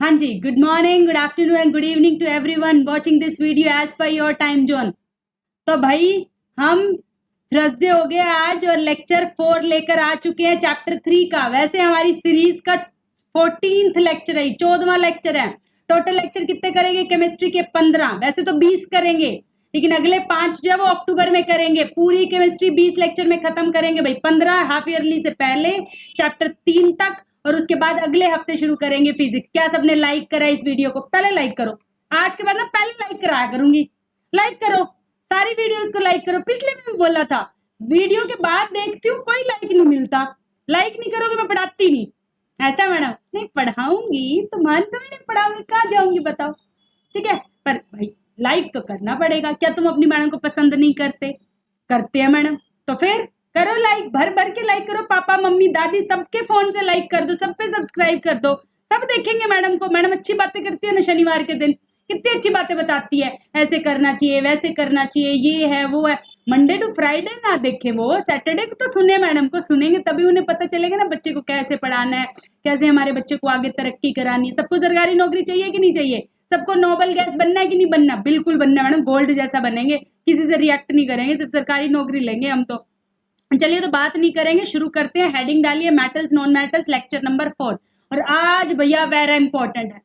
हाँ जी, good morning, good afternoon and good evening to everyone watching this video as per your time zone. तो भाई हम Thursday हो गया आज और लेक्चर 4 लेकर आ चुके हैं चैप्टर 3 का। वैसे हमारी सीरीज का 14th लेक्चर है, 14वां लेक्चर है। टोटल लेक्चर कितने करेंगे केमिस्ट्री के? 15। वैसे तो 20 करेंगे, लेकिन अगले 5 जो है वो अक्टूबर में करेंगे। पूरी केमिस्ट्री 20 लेक्चर में खत्म करेंगे भाई। 15 हाफ ईयरली से पहले चैप्टर 3 तक, और उसके बाद अगले हफ्ते शुरू करेंगे फिजिक्स। क्या सबने लाइक करा इस वीडियो को? पहले लाइक करो। आज के बाद ना पहले लाइक कराया करूंगी। लाइक करो, सारी वीडियोस को लाइक करो। पिछले में भी बोला था, वीडियो के बाद देखती हूँ कोई लाइक नहीं मिलता। लाइक नहीं करोगे मैं पढ़ाती नहीं। ऐसा मैडम नहीं पढ़ाऊंगी तो मन तो मैं नहीं पढ़ाऊंगी, कहाँ जाऊंगी बताओ? ठीक है, पर भाई लाइक तो करना पड़ेगा। क्या तुम अपनी मैडम को पसंद नहीं करते? करते हैं मैडम, तो फिर करो लाइक, भर भर के लाइक करो। पापा मम्मी दादी सबके फोन से लाइक कर दो, सब पे सब्सक्राइब कर दो। सब देखेंगे मैडम को। मैडम अच्छी बातें करती है ना, शनिवार के दिन कितनी अच्छी बातें बताती है। ऐसे करना चाहिए, वैसे करना चाहिए, ये है वो है। मंडे टू फ्राइडे ना देखे वो, सैटरडे को तो सुने मैडम को। सुनेंगे तभी उन्हें पता चलेगा ना बच्चे को कैसे पढ़ाना है, कैसे हमारे बच्चे को आगे तरक्की करानी है। सबको सरकारी नौकरी चाहिए कि नहीं चाहिए? सबको नोबल गैस बनना है कि नहीं बनना? बिल्कुल बनना है मैडम, गोल्ड जैसा बनेंगे, किसी से रिएक्ट नहीं करेंगे, सिर्फ सरकारी नौकरी लेंगे हम तो। चलिए तो बात नहीं करेंगे, शुरू करते हैं। हेडिंग डालिए metals non metals, lecture number 4। और आज भैया वेरी इंपॉर्टेंट है।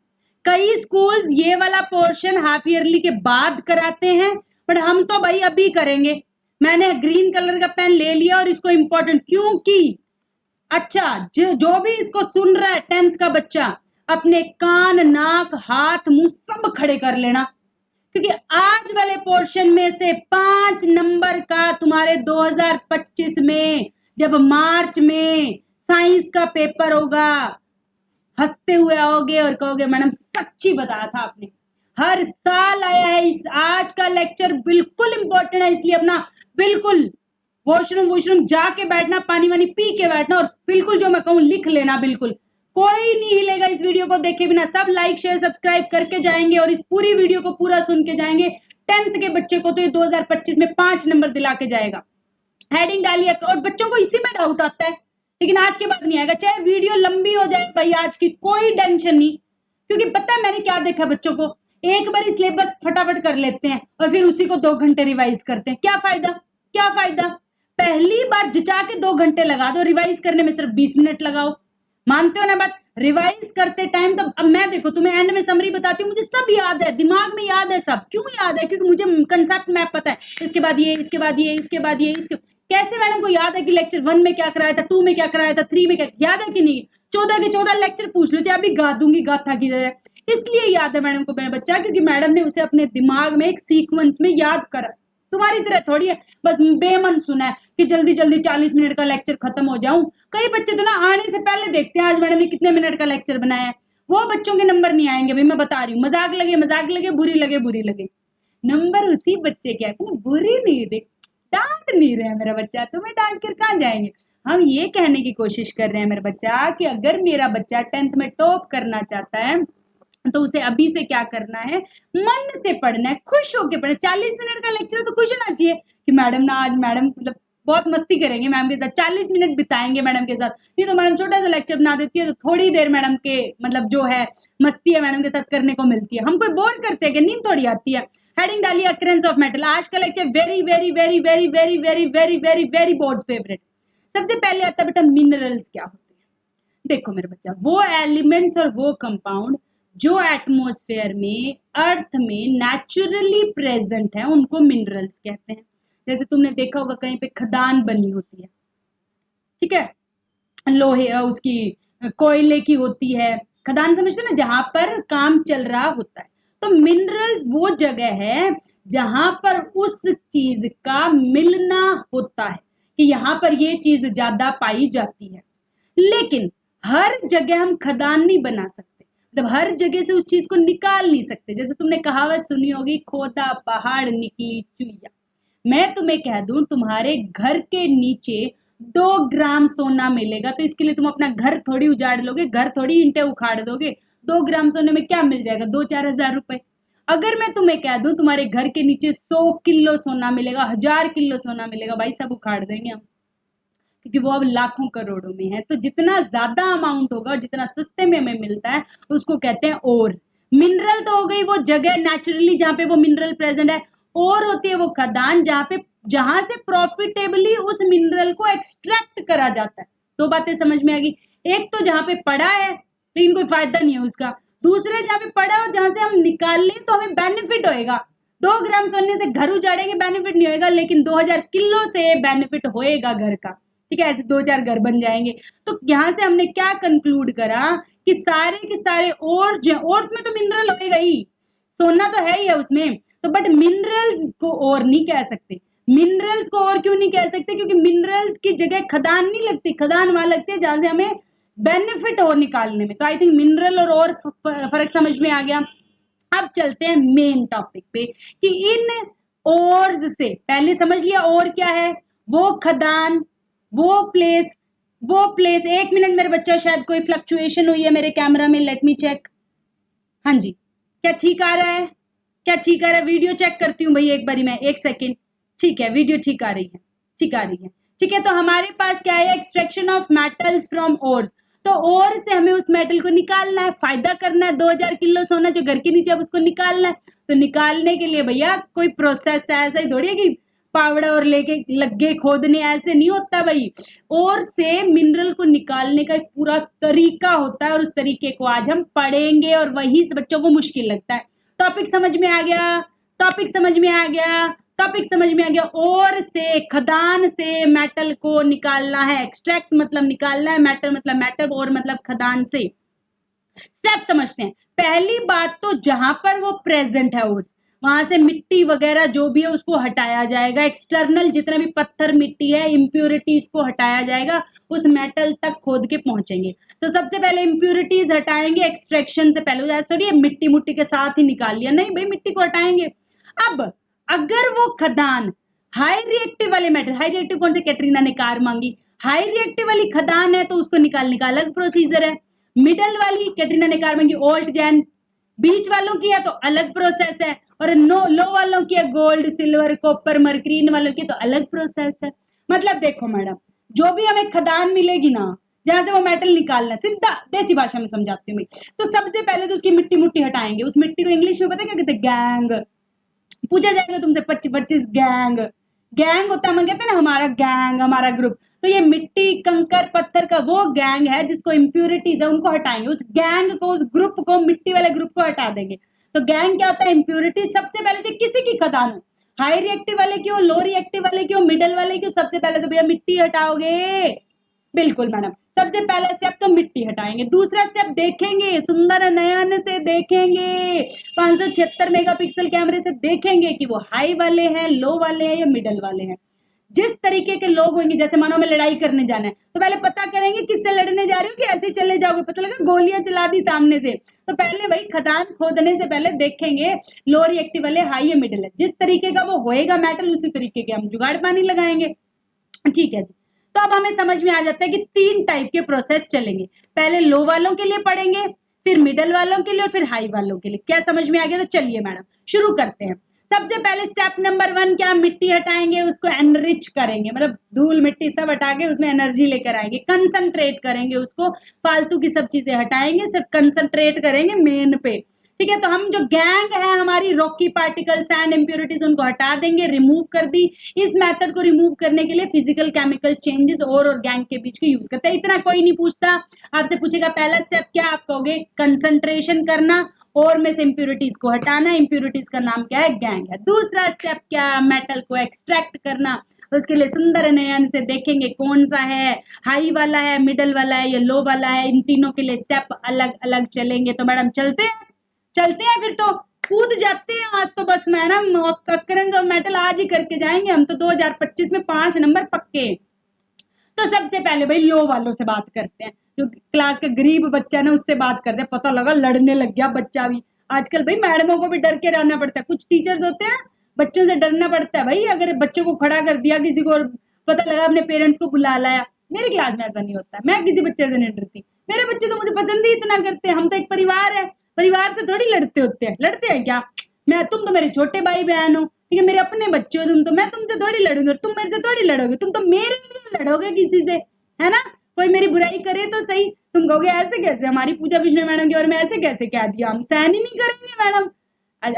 कई स्कूल्स ये वाला पोर्शन हाफ ईयरली के बाद कराते हैं, बट हम तो भाई अभी करेंगे। मैंने ग्रीन कलर का पेन ले लिया और इसको इंपॉर्टेंट क्योंकि अच्छा जो भी इसको सुन रहा है 10th का बच्चा, अपने कान नाक हाथ मुंह सब खड़े कर लेना, क्योंकि आज वाले पोर्शन में से 5 नंबर का तुम्हारे 2025 में जब मार्च में साइंस का पेपर होगा, हंसते हुए आओगे और कहोगे मैडम सच्ची बताया था आपने। हर साल आया है। आज का लेक्चर बिल्कुल इंपॉर्टेंट है, इसलिए अपना बिल्कुल वॉशरूम जाके बैठना, पानी वानी पी के बैठना, और बिल्कुल जो मैं कहूं लिख लेना। बिल्कुल कोई नहीं हिलेगा इस वीडियो को देखे बिना। सब लाइक शेयर सब्सक्राइब करके जाएंगे और इस पूरी वीडियो को पूरा सुन के जाएंगे। 10th के बच्चे को तो ये 2025 में 5 नंबर दिला के जाएगा। हेडिंग डालिए। और बच्चों को इसी में डाउट आता है, लेकिन आज के बाद नहीं आएगा। चाहे वीडियो लंबी हो जाए भाई, आज की कोई टेंशन नहीं, क्योंकि पता है मैंने क्या देखा, बच्चों को एक बार सिलेबस फटाफट कर लेते हैं और फिर उसी को 2 घंटे रिवाइज करते हैं। क्या फायदा? क्या फायदा? पहली बार जिचा के 2 घंटे लगा दो, रिवाइज करने में सिर्फ 20 मिनट लगाओ। मानते हो ना बात? रिवाइज करते टाइम तो अब मैं देखो तुम्हें एंड में समरी बताती हूँ, मुझे सब याद है, दिमाग में याद है सब। क्यों याद है? क्योंकि मुझे कंसेप्ट मैप पता है। इसके बाद ये, इसके बाद ये, इसके बाद ये, इसके कैसे मैडम को याद है कि लेक्चर 1 में क्या कराया था, 2 में क्या कराया था, 3 में क्या याद है कि नहीं? 14 के 14 लेक्चर पूछ लो, चाहे अभी गा दूंगी गाथा की तरह। इसलिए याद है मैडम को मेरा बच्चा, क्योंकि मैडम ने उसे अपने दिमाग में एक सीक्वेंस में याद करा। तुम्हारी तरह थोड़ी है बस बेमन सुना है कि जल्दी जल्दी 40 मिनट का लेक्चर खत्म हो जाऊं। कई बच्चे तो ना आने से पहले देखते हैं आज मैडम ने कितने मिनट का लेक्चर बनाया है। वो बच्चों के नंबर नहीं आएंगे भाई, मैं बता रही हूँ। मजाक लगे, बुरी लगे, बुरी लगे, नंबर उसी बच्चे के आते, बुरी नहीं दे। डांट नहीं रहे मेरा बच्चा, तुम्हें डांट कर कहाँ जाएंगे। हम ये कहने की कोशिश कर रहे हैं मेरा बच्चा कि अगर मेरा बच्चा 10th में टॉप करना चाहता है तो उसे अभी से क्या करना है, मन से पढ़ना है, खुश होकर पढ़ना। 40 मिनट का लेक्चर तो खुश होना चाहिए कि मैडम ना आज मैडम मतलब बहुत मस्ती करेंगे मैम के साथ, 40 मिनट बिताएंगे मैडम के साथ। नहीं तो मैडम छोटा सा लेक्चर बना देती है तो थोड़ी देर मैडम के मतलब जो है मस्ती है मैडम के साथ करने को मिलती है। हम कोई बोर करते हैं कि नींद थोड़ी आती है। हेडिंग डालिए अकरेंस ऑफ मेटल। आज का lecture very very very very very very very very very boards favourite. सबसे पहले आता है बेटा मिनरल्स क्या होते हैं। देखो मेरे बच्चा, वो एलिमेंट्स और वो कंपाउंड जो एटमॉस्फेयर में अर्थ में नेचुरली प्रेजेंट है उनको मिनरल्स कहते हैं। जैसे तुमने देखा होगा कहीं पे खदान बनी होती है, ठीक है, लोहे उसकी कोयले की होती है खदान, समझते हो ना, जहां पर काम चल रहा होता है। तो मिनरल्स वो जगह है जहां पर उस चीज का मिलना होता है कि यहाँ पर ये चीज ज्यादा पाई जाती है। लेकिन हर जगह हम खदान नहीं बना सकते, मतलब हर जगह से उस चीज को निकाल नहीं सकते। जैसे तुमने कहावत सुनी होगी, खोदा पहाड़ निकली चुईया। मैं तुम्हें कह दूं तुम्हारे घर के नीचे 2 ग्राम सोना मिलेगा तो इसके लिए तुम अपना घर थोड़ी उजाड़ लोगे, घर थोड़ी ईंटें उखाड़ दोगे। 2 ग्राम सोने में क्या मिल जाएगा? 2-4 हजार रुपए। अगर मैं तुम्हें कह दूं तुम्हारे घर के नीचे 100 किलो सोना मिलेगा, 1000 किलो सोना मिलेगा, भाई सब उखाड़ देंगे हम। क्योंकि वो अब लाखों करोड़ों में है। तो जितना ज्यादा अमाउंट होगा और जितना सस्ते में हमें मिलता है उसको कहते हैं ओर। मिनरल तो हो गई वो जगह नेचुरली जहां पे वो मिनरल प्रेजेंट है। और होती है वो खदान जहां से प्रॉफिटेबली उस मिनरल को एक्सट्रैक्ट करा जाता है। दो बातें समझ में आ गई। एक तो जहां पे पड़ा है लेकिन कोई फायदा नहीं है उसका, दूसरे जहां पे पड़ा है और जहां से हम निकाल लें तो हमें बेनिफिट होएगा। 2 ग्राम सोने से घर उजाड़ेंगे बेनिफिट नहीं होएगा, लेकिन 2000 किलो से बेनिफिट होएगा घर का। ठीक है, ऐसे 2-4 घर बन जाएंगे। तो यहां से हमने क्या कंक्लूड करा कि सारे के सारे और में तो मिनरल होएगा ही, सोना तो है ही है उसमें, तो बट मिनरल्स को और नहीं कह सकते। मिनरल्स को और क्यों नहीं कह सकते? क्योंकि मिनरल्स की जगह खदान नहीं लगती, खदान वहां लगती है जहां से हमें बेनिफिट हो निकालने में। तो आई थिंक मिनरल और फर्क समझ में आ गया। अब चलते हैं मेन टॉपिक पे कि इन ओर्स से पहले समझ लिया और क्या है, वो खदान, वो प्लेस। 1 मिनट मेरे बच्चा, शायद कोई फ्लक्चुएशन हुई है मेरे कैमरा में, लेट मी चेक। हाँ जी, क्या ठीक आ रहा है? क्या ठीक आ रहा है? वीडियो चेक करती हूँ भाई एक बारी मैं, 1 सेकेंड। ठीक है, वीडियो ठीक आ रही है, ठीक आ रही है। ठीक है, तो हमारे पास क्या है? Extraction of metals from ores. तो ओर से हमें उस मेटल को निकालना है, फायदा करना है। 2000 किलो सोना जो घर के नीचे, अब उसको निकालना है। तो निकालने के लिए भैया कोई प्रोसेस है, ऐसा ही थोड़ी है कि पावड़ा और लेके लगे खोदने, ऐसे नहीं होता भाई। और से मिनरल को निकालने का एक पूरा तरीका होता है और उस तरीके को आज हम पढ़ेंगे और वही से बच्चों को मुश्किल लगता है। टॉपिक समझ में आ गया? टॉपिक समझ में आ गया? टॉपिक समझ में आ गया। और से, खदान से मेटल को निकालना है, एक्सट्रैक्ट मतलब निकालना है, मेटल मतलब मेटल, और मतलब खदान से। स्टेप समझते हैं। पहली बात तो जहां पर वो प्रेजेंट है ओर्स, वहां से मिट्टी वगैरह जो भी है उसको हटाया जाएगा। एक्सटर्नल जितना भी पत्थर मिट्टी है, इंप्योरिटीज को हटाया जाएगा, उस मेटल तक खोद के पहुंचेंगे। तो सबसे पहले इंप्योरिटीज हटाएंगे एक्सट्रैक्शन से पहले। थोड़ी मिट्टी मुट्टी के साथ ही निकाल लिया, नहीं भाई, मिट्टी को हटाएंगे। अब अगर वो खदान हाई रिएक्टिव वाले मेटल, हाई रिएक्टिव कौन से, कैटरीना ने कार मांगी, हाई रिएक्टिव वाली खदान है तो उसको निकालने का अलग प्रोसीजर है। मिडल वाली, कैटरीना ने कार मांगी ओल्ड जैन, बीच वालों की है तो अलग प्रोसेस है, और लो वालों की है गोल्ड सिल्वर कॉपर मरकरी, इन वालों की तो अलग प्रोसेस है। मतलब देखो मैडम, जो भी हमें खदान मिलेगी ना जहां से वो मेटल निकालना, सीधा देसी भाषा में समझाती हूँ। तो सबसे पहले तो उसकी मिट्टी मुट्टी हटाएंगे। उस मिट्टी को इंग्लिश में पता क्या कहते हैं? गैंग। पूछा जाएगा तुमसे 25 गैंग होता है, हम कहते हैं ना हमारा गैंग, हमारा ग्रुप। तो ये मिट्टी कंकर पत्थर का वो गैंग है जिसको इंप्योरिटीज है उनको हटाएंगे। उस गैंग को, उस ग्रुप को, मिट्टी वाले ग्रुप को हटा देंगे। तो गैंग क्या होता है? इंप्योरिटी। सबसे पहले चाहे किसी की खदान हो, हाई रिएक्टिव वाले की हो, लो रिएक्टिव वाले की हो, मिडल वाले की हो, सबसे पहले तो भैया मिट्टी हटाओगे। बिल्कुल मैडम, सबसे पहला स्टेप तो मिट्टी हटाएंगे। दूसरा स्टेप देखेंगे, सुंदर नयन से देखेंगे, 576 मेगापिक्सल कैमरे से देखेंगे कि वो हाई वाले हैं, लो वाले हैं या मिडल वाले हैं। जिस तरीके के लोग होंगे, जैसे मानो में लड़ाई करने जाना है तो पहले पता करेंगे किससे लड़ने जा रहे हो, कि ऐसे चले जाओगे, पता लगा गोलियां चला दी सामने से। तो पहले भाई खदान खोदने से पहले देखेंगे लो रिएक्टिव वाले, हाई या मिडल है। जिस तरीके का वो होएगा मेटल, उसी तरीके के हम जुगाड़ पानी लगाएंगे। ठीक है जी। तो अब हमें समझ में आ जाता है कि 3 टाइप के प्रोसेस चलेंगे। पहले लो वालों के लिए पढ़ेंगे, फिर मिडल वालों के लिए और फिर हाई वालों के लिए। क्या समझ में आ गया? तो चलिए मैडम शुरू करते हैं। सबसे पहले स्टेप नंबर 1 क्या? मिट्टी हटाएंगे, उसको एनरिच करेंगे, मतलब धूल मिट्टी सब हटा के उसमें एनर्जी लेकर आएंगे, कंसंट्रेट करेंगे उसको, फालतू की सब चीजें हटाएंगे, सिर्फ कंसंट्रेट करेंगे मेन पे। ठीक है, तो हम जो गैंग है हमारी, रॉकी पार्टिकल, सैंड, इंप्योरिटीज, उनको हटा देंगे, रिमूव कर दी। इस मेथड को रिमूव करने के लिए फिजिकल केमिकल चेंजेस और गैंग के बीच के यूज करते हैं। इतना कोई नहीं पूछता, आपसे पूछेगा पहला स्टेप क्या, आप कहोगे कंसंट्रेशन करना और में से इंप्योरिटीज को हटाना। इंप्योरिटीज का नाम क्या है? गैंग है। दूसरा स्टेप क्या? मेटल को एक्सट्रैक्ट करना। उसके लिए सुंदर नयन से देखेंगे कौन सा है, हाई वाला है, मिडल वाला है या लो वाला है। इन तीनों के लिए स्टेप अलग अलग चलेंगे। तो मैडम चलते हैं फिर तो कूद जाते हैं आज तो बस मैडम, अकरेंस ऑफ मेटल आज ही करके जाएंगे हम तो। 2025 में 5 नंबर पक्के। तो सबसे पहले भाई लो वालों से बात करते हैं। जो क्लास का गरीब बच्चा ना, उससे बात करते हैं। पता लगा लड़ने लग गया बच्चा भी। आजकल भाई मैडमों को भी डर के रहना पड़ता है। कुछ टीचर्स होते हैं ना, बच्चों से डरना पड़ता है भाई। अगर बच्चे को खड़ा कर दिया किसी को और पता लगा अपने पेरेंट्स को बुला लाया, मेरी क्लास में ऐसा नहीं होता। मैं किसी बच्चे से नहीं डरती, मेरे बच्चे तो मुझे पसंद ही इतना करते हैं। हम तो एक परिवार है, परिवार से थोड़ी लड़ते होते हैं। लड़ते हैं क्या? तुम तो मेरे छोटे भाई बहन हो, ठीक है, मेरे अपने बच्चे हो तुम, तो मैं तुमसे थोड़ी लड़ूंगी और तुम मेरे से थोड़ी लड़ोगे, तुम तो मेरे लिए लड़ोगे किसी से, है ना। कोई मेरी बुराई करे तो सही, तुम कहोगे ऐसे कैसे, हमारी पूजा बिश्नोई मैडम की और मैं ऐसे कैसे कह दिया, हम सहन ही नहीं करेंगे मैडम,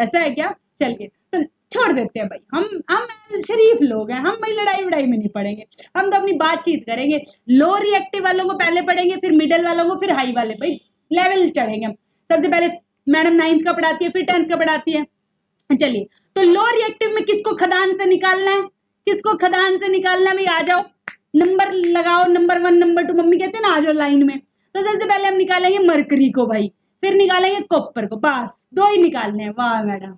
ऐसा है क्या। चलिए तो छोड़ देते हैं भाई, हम शरीफ लोग हैं, हम भाई लड़ाई वड़ाई में नहीं पड़ेंगे, हम तो अपनी बातचीत करेंगे। लो रिएक्टिव वालों को पहले पढ़ेंगे, फिर मिडिल वालों को, फिर हाई वाले, भाई लेवल चढ़ेंगे। सबसे पहले मैडम 9th का पढ़ाती है, फिर 10th का पढ़ाती है। चलिए, तो लो रिएक्टिव में किसको खदान से निकालना है, किसको खदान से निकालना है भाई, आ जाओ नंबर लगाओ, नंबर 1 नंबर 2, मम्मी कहते हैं ना आ जाओ लाइन में। तो सबसे पहले हम निकालेंगे मरकरी को भाई, फिर निकालेंगे कॉपर को, बस 2 ही निकालने हैं। वाह मैडम,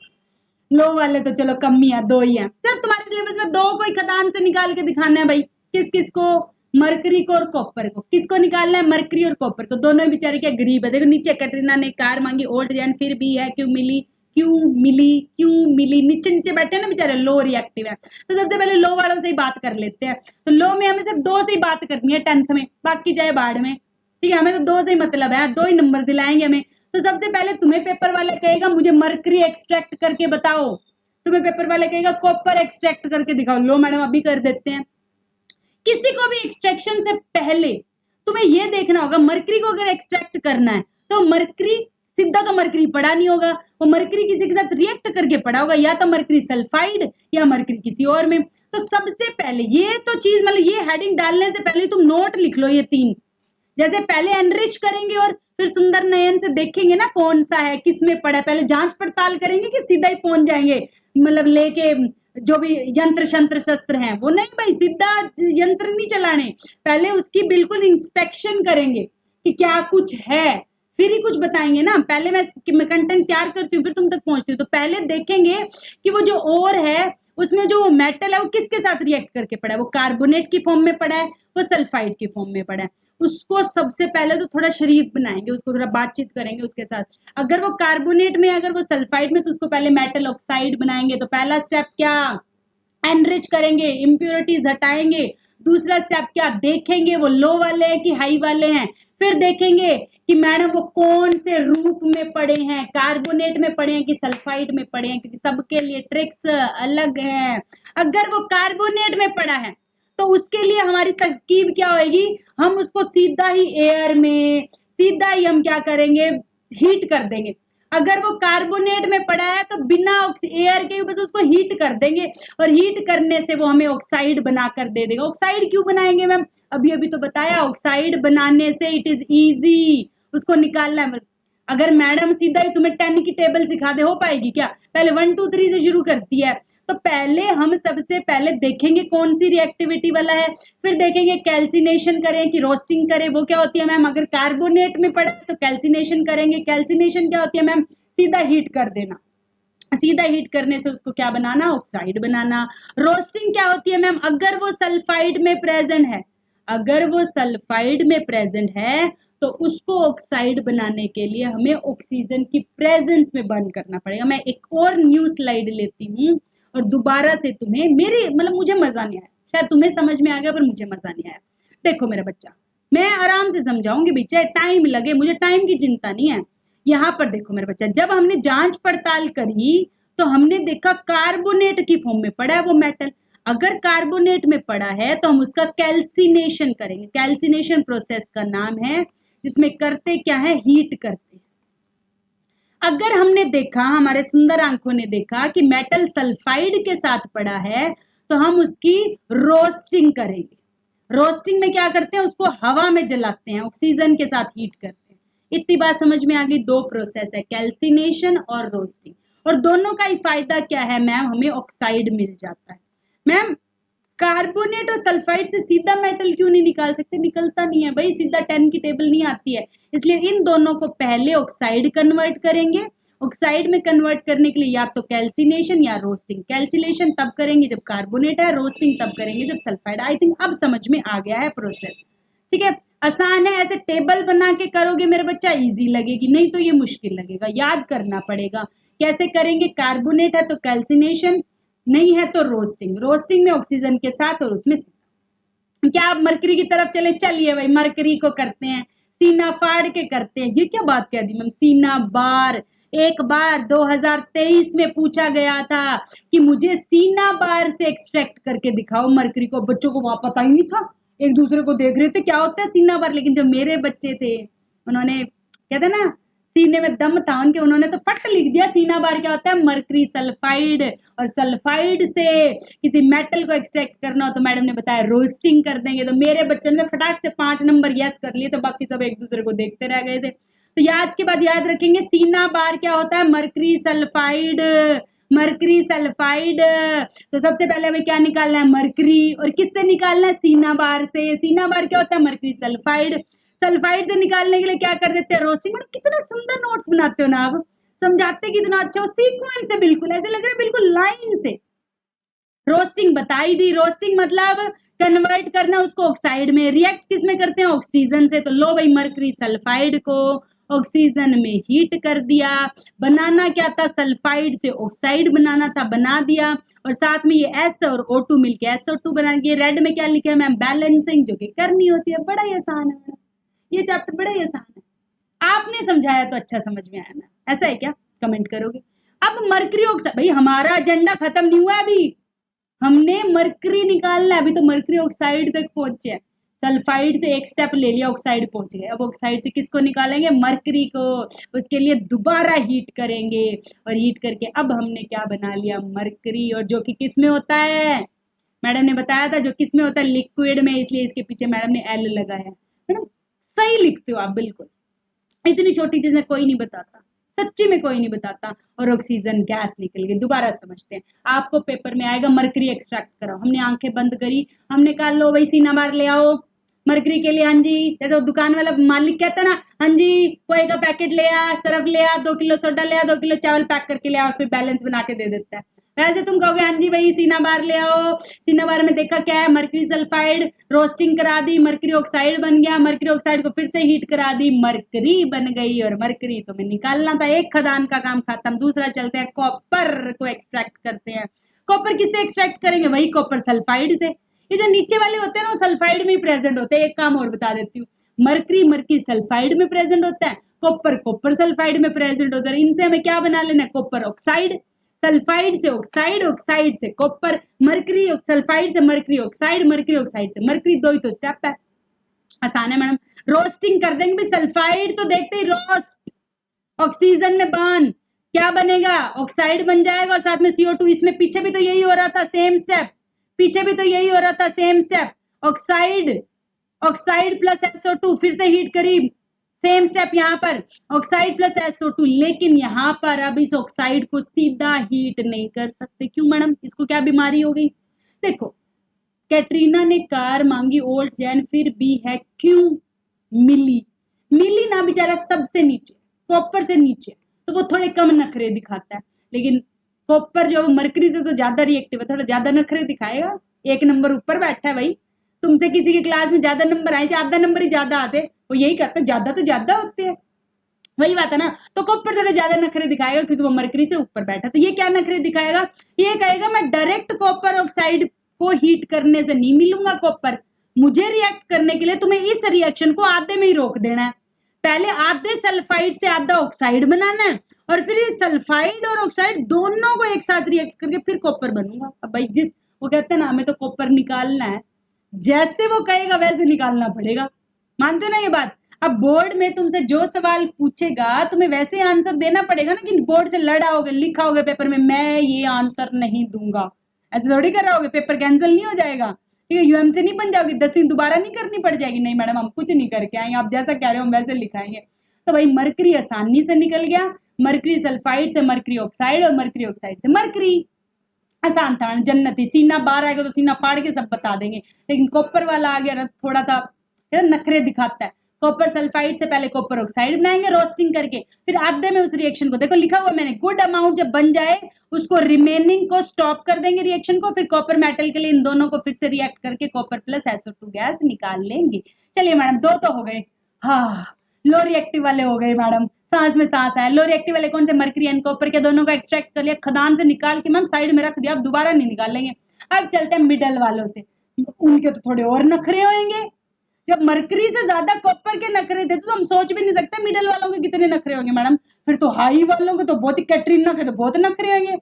लो वाले तो चलो कम ही है, 2 ही है, सिर्फ तुम्हारे सिलेबस में 2 को ही खदान से निकाल के दिखाना है भाई। किस किस को, मरकरी को और कॉपर को। किसको निकालना है, मरकरी और कॉपर को। दोनों बेचारे क्या गरीब है, देखो नीचे कैटरीना ने कार मांगी, ओल्ड जैन, फिर भी है क्यों मिली, क्यों मिली, नीचे नीचे बैठे हैं ना बेचारे, लो रिएक्टिव है। तो सबसे पहले लो वालों से ही बात कर लेते हैं। तो लो में हमें सिर्फ 2 से ही बात करनी है 10th में, बाकी जाए बाढ़ में, ठीक है, हमें तो 2 से ही मतलब है, 2 ही नंबर दिलाएंगे हमें। तो सबसे पहले तुम्हें पेपर वाला कहेगा मुझे मरकरी एक्सट्रैक्ट करके बताओ, तुम्हें पेपर वाले कहेगा कॉपर एक्सट्रैक्ट करके दिखाओ। लो मैडम अभी कर देते हैं। किसी को भी एक्सट्रैक्शन से पहले तुम्हें यह देखना होगा, मरकरी को अगर एक्सट्रैक्ट करना है तो मरकरी सीधा तो मरकरी पड़ा नहीं होगा, वो मरकरी किसी के साथ रिएक्ट करके पड़ा होगा, या तो मरकरी सल्फाइड या मरकरी किसी और में। तो सबसे पहले ये तो चीज, मतलब ये हेडिंग डालने से पहले तुम नोट लिख लो ये 3। जैसे पहले एनरिच करेंगे और फिर सुंदर नयन से देखेंगे ना कौन सा है, किस में पड़ा है, पहले जांच पड़ताल करेंगे कि सीधा ही पहुंच जाएंगे, मतलब लेके जो भी यंत्र शंत्र शस्त्र हैं वो नहीं भाई, सीधा यंत्र नहीं चलाने, पहले उसकी बिल्कुल इंस्पेक्शन करेंगे कि क्या कुछ है, फिर ही कुछ बताएंगे ना। पहले मैं कंटेंट तैयार करती हूँ फिर तुम तक पहुंचती हूँ। तो पहले देखेंगे कि वो जो ओर है उसमें जो मेटल है वो किसके साथ रिएक्ट करके पड़ा है, वो कार्बोनेट की फॉर्म में पड़ा है, वो सल्फाइड की फॉर्म में पड़ा है। उसको सबसे पहले तो थोड़ा शरीफ बनाएंगे, उसको थोड़ा बातचीत करेंगे उसके साथ। अगर वो कार्बोनेट में, अगर वो सल्फाइड में, तो उसको पहले मेटल ऑक्साइड बनाएंगे। तो पहला स्टेप क्या, एनरिच करेंगे, इम्प्योरिटीज हटाएंगे। दूसरा स्टेप क्या, देखेंगे वो लो वाले हैं कि हाई वाले हैं। फिर देखेंगे कि मैडम वो कौन से रूप में पड़े हैं, कार्बोनेट में पड़े हैं कि सल्फाइड में पड़े हैं, क्योंकि सबके लिए ट्रिक्स अलग है। अगर वो कार्बोनेट में पड़ा है तो उसके लिए हमारी तरकीब क्या होगी, हम उसको सीधा ही एयर में, सीधा ही हम क्या करेंगे, हीट कर देंगे। अगर वो कार्बोनेट में पड़ा है तो बिना एयर के बस उसको हीट कर देंगे, और हीट करने से वो हमें ऑक्साइड बनाकर दे देगा। ऑक्साइड क्यों बनाएंगे मैम, अभी तो बताया, ऑक्साइड बनाने से इट इज इजी, उसको निकालना है। अगर मैडम सीधा ही तुम्हें 10 की टेबल सिखा दे, हो पाएगी क्या, पहले 1 2 3 से शुरू करती है। तो पहले हम सबसे पहले देखेंगे कौन सी रिएक्टिविटी वाला है, फिर देखेंगे कैल्सिनेशन करें कि रोस्टिंग करें। वो क्या होती है मैम, अगर कार्बोनेट में पड़ा है तो कैल्सिनेशन करेंगे। कैल्सिनेशन क्या होती है मैम, सीधा हीट कर देना, सीधा हीट करने से उसको क्या बनाना, ऑक्साइड बनाना। रोस्टिंग क्या होती है मैम, अगर वो सल्फाइड में प्रेजेंट है, अगर वो सल्फाइड में प्रेजेंट है तो उसको ऑक्साइड बनाने के लिए हमें ऑक्सीजन की प्रेजेंस में बर्न करना पड़ेगा। मैं एक और न्यू स्लाइड लेती हूँ और दोबारा से तुम्हें, मेरी मतलब मुझे मजा नहीं आया, शायद तुम्हें समझ में आ गया पर मुझे मजा नहीं आया। देखो मेरा बच्चा, मैं आराम से समझाऊंगी भी, चाहे टाइम लगे, मुझे टाइम की चिंता नहीं है। यहाँ पर देखो मेरा बच्चा, जब हमने जांच पड़ताल करी तो हमने देखा कार्बोनेट की फॉर्म में पड़ा है वो मेटल। अगर कार्बोनेट में पड़ा है तो हम उसका कैल्सिनेशन करेंगे। कैल्सिनेशन प्रोसेस का नाम है जिसमें करते क्या है, हीट करते हैं। अगर हमने देखा, हमारे सुंदर आंखों ने देखा कि मेटल सल्फाइड के साथ पड़ा है तो हम उसकी रोस्टिंग करेंगे। रोस्टिंग में क्या करते हैं, उसको हवा में जलाते हैं, ऑक्सीजन के साथ हीट करते हैं। इतनी बात समझ में आ गई, 2 प्रोसेस है, कैल्सिनेशन और रोस्टिंग। और दोनों का ही फायदा क्या है मैम, हमें ऑक्साइड मिल जाता है। मैम कार्बोनेट और सल्फाइड से सीधा मेटल क्यों नहीं निकाल सकते, निकलता नहीं है भाई, सीधा 10 की टेबल नहीं आती है। इसलिए इन दोनों को पहले ऑक्साइड कन्वर्ट करेंगे। ऑक्साइड में कन्वर्ट करने के लिए या तो कैल्सिनेशन या रोस्टिंग। कैल्सिनेशन तब करेंगे जब कार्बोनेट है, रोस्टिंग तब करेंगे जब सल्फाइड। आई थिंक अब समझ में आ गया है प्रोसेस, ठीक है, आसान है। ऐसे टेबल बना के करोगे मेरे बच्चा इजी लगेगी, नहीं तो ये मुश्किल लगेगा, याद करना पड़ेगा। कैसे करेंगे, कार्बोनेट है तो कैल्सिनेशन, नहीं है तो रोस्टिंग। रोस्टिंग में ऑक्सीजन के साथ और उसमें क्या आप मरकरी की तरफ चले, चलिए भाई मरकरी को करते हैं, सीना फाड़ के करते हैं। ये क्या बात कह दी मैम, सीना बार एक बार 2023 में पूछा गया था कि मुझे सीना बार से एक्सट्रैक्ट करके दिखाओ मरकरी को। बच्चों को वहां पता ही नहीं था, एक दूसरे को देख रहे थे क्या होता है सीना बार। लेकिन जो मेरे बच्चे थे उन्होंने, कहते ना सीने में दम था उनके, उन्होंने तो फट लिख दिया सीना बार क्या होता है, मरकरी सल्फाइड। और सल्फाइड से किसी मेटल को एक्सट्रैक्ट करना हो तो मैडम ने बताया रोस्टिंग कर देंगे। तो मेरे बच्चों ने फटाक से 5 नंबर यस कर लिए, तो बाकी सब एक दूसरे को देखते रह गए थे। तो ये आज के बाद याद रखेंगे सीना बार क्या होता है, मरकरी सल्फाइड। Mercury sulphide. तो सबसे पहले हमें क्या निकालना है, मरकरी। और किससे निकालना है, सीना बार से। सीना बार क्या होता है, मरकरी सल्फाइड। सल्फाइड से निकालने के लिए क्या कर देते हैं, रोस्टिंग। मतलब कितना सुंदर नोट्स बनाते हो ना आप, समझाते कितना अच्छा हो, सीक्वेंस से बिल्कुल ऐसे लग रहा है, बिल्कुल लाइन से। रोस्टिंग बताई दी। रोस्टिंग मतलब कन्वर्ट करना उसको ऑक्साइड में। रिएक्ट किस में करते हैं, ऑक्सीजन से। तो लो भाई मरकरी सल्फाइड को ऑक्सीजन में हीट कर दिया। बनाना क्या था, सल्फाइड से ऑक्साइड बनाना था, बना दिया। और साथ में ये S और O2 मिलके SO2 बना दिया। रेड में क्या लिखा है मैम, बैलेंसिंग, जो कि करनी होती है। बड़ा ही आसान है, ये चैप्टर बड़ा ही आसान है। आपने समझाया तो अच्छा समझ में आया ना, ऐसा है क्या, कमेंट करोगे। अब मरकरी ऑक्साइड, भाई हमारा एजेंडा खत्म नहीं हुआ अभी, हमने मरकरी निकालना है। अभी तो मरकरी ऑक्साइड तक पहुंचे हैं, सल्फाइड से एक स्टेप ले लिया, ऑक्साइड पहुंच गए। अब ऑक्साइड से किसको निकालेंगे, मरकरी को। उसके लिए दोबारा हीट करेंगे, और हीट करके अब हमने क्या बना लिया, मरकरी। और जो कि किस में होता है, मैडम ने बताया था जो किस में होता है, लिक्विड में, इसलिए इसके पीछे मैडम ने L लगाया। मैडम सही लिखते हो आप बिल्कुल, इतनी छोटी चीजें कोई नहीं बताता, सच्ची में कोई नहीं बताता। और ऑक्सीजन गैस निकल गई। दोबारा समझते हैं, आपको पेपर में आएगा मरकरी एक्सट्रैक्ट कराओ। हमने आंखें बंद करी, हमने कहा लो भाई सीना बार ले आओ मरकरी के लिए। हाँ जी, जैसे दुकान वाला मालिक कहता है ना, हाँ जी पोए का पैकेट ले आ, सरफ ले आ, 2 किलो सोडा ले आ, 2 किलो चावल पैक करके ले आ, फिर बैलेंस बना के दे देता है। वैसे तुम कहोगे हाँ जी भाई सीना बार ले आओ। सीना बार में देखा क्या है, मरकरी सल्फाइड, रोस्टिंग करा दी, मरकरी ऑक्साइड बन गया। मरकरी ऑक्साइड को फिर से हीट करा दी, मरकरी बन गई। और मरकरी तुम्हें निकालना था, एक खदान का काम खत्म। दूसरा चलते हैं, कॉपर को एक्सट्रैक्ट करते हैं। कॉपर किससे एक्सट्रैक्ट करेंगे, वही कॉपर सल्फाइड से। ये जो नीचे वाले होते हैं ना, वो सल्फाइड में ही प्रेजेंट होते हैं। एक काम और बता देती हूँ, मरकरी मरकरी सल्फाइड में प्रेजेंट होता है, कॉपर कॉपर सल्फाइड में प्रेजेंट होता है। इनसे हमें क्या बना लेना है, कॉपर ऑक्साइड। सल्फाइड से ऑक्साइड, ऑक्साइड से कॉपर, मरकरी सल्फाइड से मरकरी ऑक्साइड, मरकरी ऑक्साइड से मरकरी। 2 ही तो स्टेप है, आसान है मैडम। रोस्टिंग कर देंगे भी, सल्फाइड तो देखते ही रोस्ट, ऑक्सीजन में बर्न, क्या बनेगा, ऑक्साइड बन जाएगा। और साथ में CO2। इसमें पीछे भी तो यही हो रहा था, सेम स्टेप, पीछे भी तो यही हो रहा था, same step. Oxide, oxide plus SO2, फिर से हीट करी, सेम स्टेप यहाँ पर, ऑक्साइड प्लस SO2। लेकिन यहाँ पर अब इस ऑक्साइड को सीधा हीट नहीं कर सकते। क्यों मैडम, इसको क्या बीमारी हो गई, देखो कैटरीना ने कार मांगी ओल्ड जैन, फिर भी है क्यों मिली। मिली ना बेचारा सबसे नीचे, कॉपर से नीचे, तो वो थोड़े कम नखरे दिखाता है। लेकिन कॉपर जो मरकरी से तो ज्यादा रिएक्टिव है, थोड़ा ज्यादा नखरे दिखाएगा। 1 नंबर ऊपर बैठा है भाई, तुमसे किसी की क्लास में ज्यादा नंबर आए, आधा नंबर ही ज्यादा आते, वो यही करते, ज्यादा तो ज्यादा होते हैं, वही बात है ना। तो कॉपर थोड़े ज्यादा नखरे दिखाएगा क्योंकि वो मरकरी से ऊपर बैठा। तो ये क्या नखरे दिखाएगा, ये कहेगा मैं डायरेक्ट कॉपर ऑक्साइड को हीट करने से नहीं मिलूंगा कॉपर, मुझे रिएक्ट करने के लिए तुम्हें इस रिएक्शन को आधे में ही रोक देना है। पहले आधे सल्फाइड से आधा ऑक्साइड बनाना है, और फिर ये सल्फाइड और ऑक्साइड दोनों को एक साथ रिएक्ट करके फिर कॉपर बनूंगा। अब भाई जिस, वो कहते हैं ना हमें तो कॉपर निकालना है, जैसे वो कहेगा वैसे निकालना पड़ेगा, मानते हो ना ये बात। अब बोर्ड में तुमसे जो सवाल पूछेगा तुम्हें वैसे आंसर देना पड़ेगा ना, कि बोर्ड से लड़ाओगे, लिखाओगे पेपर में मैं ये आंसर नहीं दूंगा, ऐसे थोड़ी कर रहोगे, पेपर कैंसिल नहीं हो जाएगा, ठीक है। UM से नहीं बन जाओगी, 10वीं दोबारा नहीं करनी पड़ जाएगी, नहीं मैडम हम कुछ नहीं करके आएंगे, आप जैसा कह रहे हो हम वैसे लिखाएंगे। तो भाई मरकरी आसानी से निकल गया, मरकरी सल्फाइड से मरकरी ऑक्साइड, और मरकरी ऑक्साइड से मरकरी, आसान था, जन्नती। सीना बाहर आएगा तो सीना फाड़ के सब बता देंगे। लेकिन कॉपर वाला आ गया ना, थोड़ा सा नखरे दिखाता है। कॉपर सल्फाइड से पहले कॉपर ऑक्साइड बनाएंगे रोस्टिंग करके, फिर आधे में उस रिएक्शन को, देखो लिखा हुआ मैंने, गुड अमाउंट जब बन जाए उसको रिमेनिंग को स्टॉप कर देंगे रिएक्शन को, फिर कॉपर मेटल के लिए इन दोनों को फिर से रिएक्ट करके कॉपर प्लस SO2 गैस निकाल लेंगे। चलिए मैडम 2 तो हो गए, हाँ लो रिएक्टिव वाले हो गए मैडम, सांस में सांस आया। लो रिएक्टिव वाले कौन से, मरकरी एंड कॉपर के, दोनों को एक्सट्रैक्ट कर लिया, खदान से निकाल के मैम साइड में रख दिया, अब दोबारा नहीं निकाल लेंगे। अब चलते हैं मिडल वालों से, उनके तो थोड़े और नखरे होंगे। जब मरकरी से ज्यादा कॉपर के नखरे थे तो हम सोच भी नहीं सकते मिडिल वालों के कितने नखरे होंगे मैडम। फिर तो हाई वालों के तो बहुत ही, कैटरीना के तो बहुत नखरे होंगे।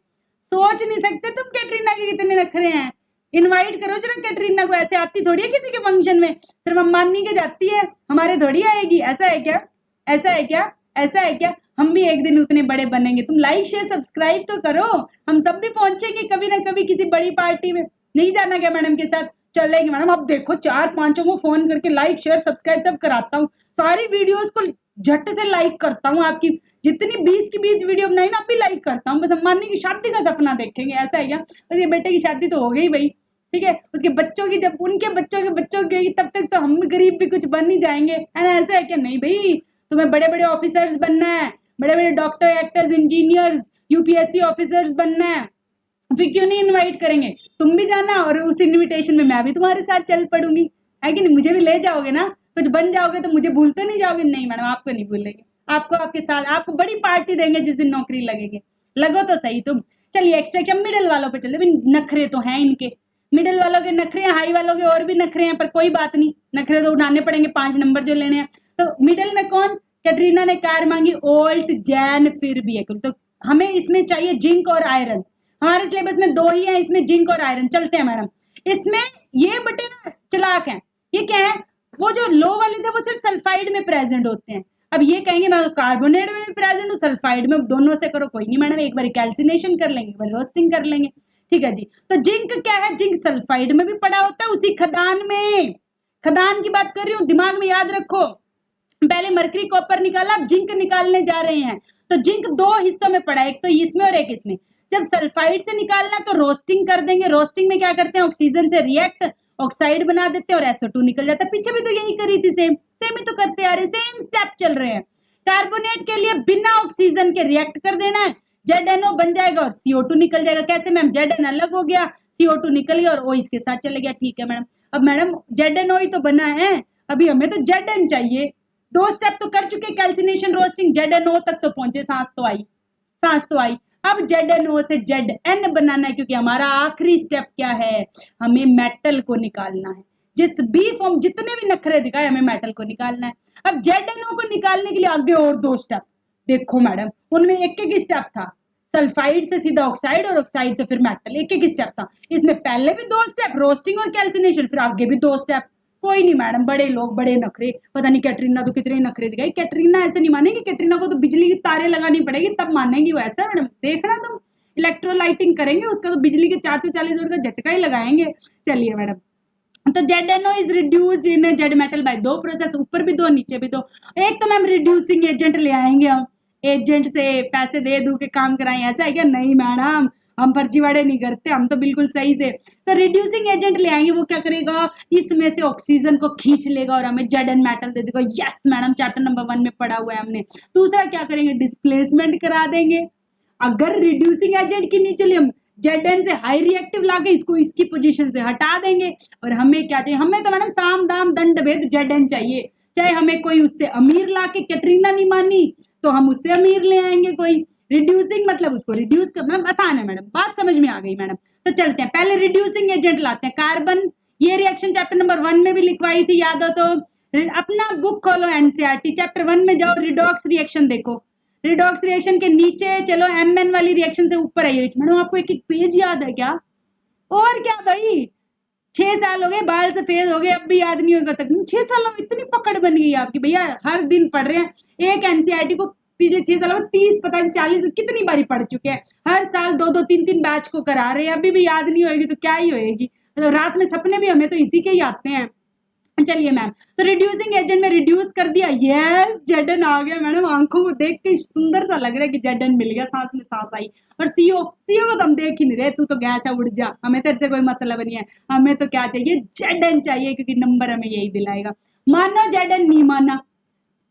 सोच नहीं सकते तुम कैटरीना के कितने नखरे हैं। इनवाइट करो जरा कैटरीना को, ऐसे आती थोड़ी है किसी के फंक्शन में, सिर्फ अंबानी के जाती है, हमारे थोड़ी आएगी। ऐसा है क्या? ऐसा है क्या? ऐसा है क्या? हम भी एक दिन उतने बड़े बनेंगे। तुम लाइक शेयर सब्सक्राइब तो करो, हम सब भी पहुंचेंगे कभी ना कभी किसी बड़ी पार्टी में। नहीं जाना क्या मैडम के साथ? चलेंगे मैडम। अब देखो 4-5 को फोन करके लाइक शेयर सब्सक्राइब सब कराता हूँ, सारी वीडियोस को झट से लाइक करता हूँ। आपकी जितनी 20 की 20 वीडियो बनाई ना, अब भी लाइक करता हूँ। बस अंबानी की शादी का सपना देखेंगे। ऐसा है क्या? बस ये बेटे की शादी तो हो गई भाई, ठीक है, उसके बच्चों की, जब उनके बच्चों के बच्चों की होगी तब तक तो हम गरीब भी कुछ बन ही जाएंगे, है ना? ऐसा है क्या? नहीं भाई, तुम्हें बड़े बड़े ऑफिसर्स बनना है, बड़े बड़े doctor, actors, engineers, UPSC officers बनना है, फिर क्यों नहीं इनवाइट करेंगे? तुम भी जाना और उस इनविटेशन में मैं भी तुम्हारे साथ चल पड़ूंगी, है कि नहीं? मुझे भी ले जाओगे ना, कुछ बन जाओगे तो मुझे भूल तो नहीं जाओगे? नहीं मैडम, आपको नहीं भूलेंगे, आपको आपके साथ आपको बड़ी पार्टी देंगे जिस दिन नौकरी लगेगी। लगो तो सही तुम। चलिए एक्स्ट्रा मिडिल वालों पे चले, नखरे तो हैं इनके, मिडिल वालों के नखरे हैं, हाई वालों के और भी नखरे हैं, पर कोई बात नहीं, नखरे तो उठाने पड़ेंगे, 5 नंबर जो लेने हैं। तो मिडिल में कौन? कैटरीना ने कार मांगी ओल्ट, जैन, फिर भी एक, तो हमें इसमें चाहिए जिंक और आयरन। हमारे सिलेबस में 2 ही है, इसमें जिंक और आयरन। चलते हैं मैडम। इसमें ये बटे ना चलाक हैं, ये क्या है, वो जो लो वाले थे वो सिर्फ सल्फाइड में प्रेजेंट होते हैं। अब ये कहेंगे मैं कार्बोनेट में भी प्रेजेंट हूँ, सल्फाइड में, दोनों से करो। कोई नहीं मैडम, एक बार कैल्सिनेशन कर लेंगे, एक बार रोस्टिंग कर लेंगे, ठीक है जी। तो जिंक क्या है? जिंक सल्फाइड में भी पड़ा होता है, उसी खदान में। खदान की बात कर रही हूँ, दिमाग में याद रखो। पहले मरकरी कॉपर निकाला, अब जिंक निकालने जा रहे हैं। तो जिंक 2 हिस्सों में पड़ा है, एक तो इसमें और एक इसमें। जब सल्फाइड से निकालना तो रोस्टिंग कर देंगे। रोस्टिंग में क्या करते हैं? ऑक्सीजन से रिएक्ट ऑक्साइड बना देते हैं और SO2 निकल जाता है। पीछे भी तो यही करी थी, सेम ही तो करते आ रहे, सेम स्टेप चल रहे हैं। कार्बोनेट के लिए बिना ऑक्सीजन के रिएक्ट कर देना है, ZNO बन जाएगा और CO2 निकल जाएगा। कैसे मैम? ZN अलग हो गया, CO2 निकल गया और O इसके साथ चले गया, ठीक है मैडम। अब मैडम ZNO ही तो बना है, अभी हमें तो ZN चाहिए। 2 स्टेप तो कर चुके, कैल्सिनेशन, रोस्टिंग, ZNO तक तो पहुंचे, सांस तो आई। अब ZNO से ZN बनाना है, क्योंकि हमारा आखिरी स्टेप क्या है? हमें मेटल को निकालना है। जिस भी फॉर्म, जितने भी नखरे दिखाए, हमें मेटल को निकालना है। अब ZNO को निकालने के लिए आगे और 2 स्टेप। देखो मैडम, उनमें एक स्टेप था, सल्फाइड से सीधा ऑक्साइड और ऑक्साइड से फिर मेटल, एक स्टेप था। इसमें पहले भी 2 स्टेप, रोस्टिंग और कैल्सिनेशन, फिर आगे भी 2 स्टेप। कोई नहीं मैडम, बड़े लोग बड़े नखरे। पता नहीं कैटरीना तो कितने नखरे दिखाई। कैटरीना ऐसे नहीं मानेगी, कैटरीना को तो बिजली की तारें लगानी पड़ेगी तब मानेगी वो। ऐसा मैडम, देखना तुम, इलेक्ट्रोलाइटिंग करेंगे उसका तो बिजली के 440 वोल्ट का झटका ही लगाएंगे। चलिए मैडम, तो ZNO is reduced in Z metal by 2 process, ऊपर भी 2 नीचे भी 2। एक तो मैम रिड्यूसिंग एजेंट ले आएंगे, हम एजेंट से पैसे दे दू के काम कराएं, ऐसा है क्या? नहीं मैडम, हम फर्जीवाड़े नहीं करते, हम तो बिल्कुल सही से। तो रिड्यूसिंग एजेंट ले आएंगे, वो क्या करेगा? इसमें से ऑक्सीजन को खींच लेगा और हमें ZN मेटल दे देगा। यस मैडम, चैप्टर नंबर 1 में पढ़ा हुआ है हमने। दूसरा क्या करेंगे? डिस्प्लेसमेंट करा देंगे। अगर रिड्यूसिंग एजेंट की नहीं चली, हम ZN से हाई रिएक्टिव लाके इसको इसकी पोजीशन से हटा देंगे। और हमें क्या चाहिए? हमें तो मैडम साम दाम दंड भेद ZN चाहिए। चाहे हमें कोई उससे अमीर लाके, कैटरीना नहीं मानी तो हम उससे अमीर ले आएंगे कोई। रिड्यूसिंग मतलब उसको रिड्यूस करना, आसान है मैडम, बात समझ में आ गई मैडम। तो चलते हैं, पहले रिड्यूसिंग एजेंट लाते हैं। कार्बन, ये रिएक्शन चैप्टर नंबर 1 में भी लिखवाई थी, याद हो तो अपना बुक खोलो, NCERT चैप्टर 1 में जाओ, रिडॉक्स रिएक्शन देखो। रिडॉक्स रिएक्शन के नीचे चलो, MN वाली रिएक्शन से ऊपर आई। मैडम आपको एक पेज याद है क्या? और क्या भाई, 6 साल हो गए, बाल सफेद हो गए, अब भी याद नहीं होगा तक। 6 सालों में इतनी पकड़ बन गई आपकी, भैया हर दिन पढ़ रहे हैं। एक NCERT को पिछले 6 सालों में 30, पता नहीं 40 कितनी बारी पढ़ चुके हैं। हर साल 2-2, 3-3 बैच को करा रहे हैं, अभी भी याद नहीं होगी तो क्या ही होएगी। तो रात में सपने भी हमें तो इसी के ही आते हैं। चलिए मैम, तो रिड्यूसिंग एजेंट में रिड्यूस कर दिया, यस ZN आ गया मैडम। आंखों को देख के सुंदर सा लग रहा है कि ZN मिल गया, सांस में सांस आई। और CO को तो हम देख ही नहीं रहे, तू तो गैस है, उड़ जा, हमें तेरे से कोई मतलब नहीं है। हमें तो क्या चाहिए? ZN चाहिए, क्योंकि नंबर हमें यही दिलाएगा। मानो ZN नहीं माना,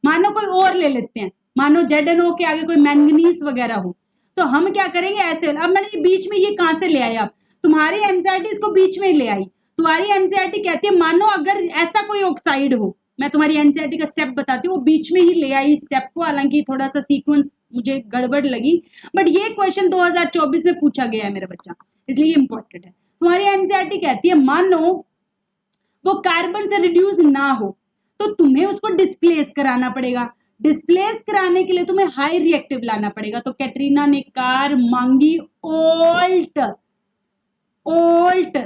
मानो कोई और ले लेते हैं, मानो ZNO के आगे कोई मैंगनीज वगैरह हो, तो हम क्या करेंगे? ऐसे। अब मैंने बीच में ये कहां से ले आए? आप तुम्हारी NCERT इसको बीच में ले आई। तुम्हारी NCERT कहती है मानो अगर ऐसा कोई ऑक्साइड हो, मैं तुम्हारी NCERT का स्टेप बताती हूँ, वो बीच में ही ले आई स्टेप को, हालांकि थोड़ा सा सीक्वेंस मुझे गड़बड़ लगी, बट ये क्वेश्चन 2024 में पूछा गया है मेरा बच्चा, इसलिए इंपॉर्टेंट है। तुम्हारी NCERT कहती है मानो वो कार्बन से रिड्यूस ना हो, तो तुम्हें उसको डिस्प्लेस कराना पड़ेगा। डिस्प्लेस कराने के लिए तुम्हें हाई रिएक्टिव लाना पड़ेगा। तो कैटरीना ने कार मांगी ओल्ट, ओल्ट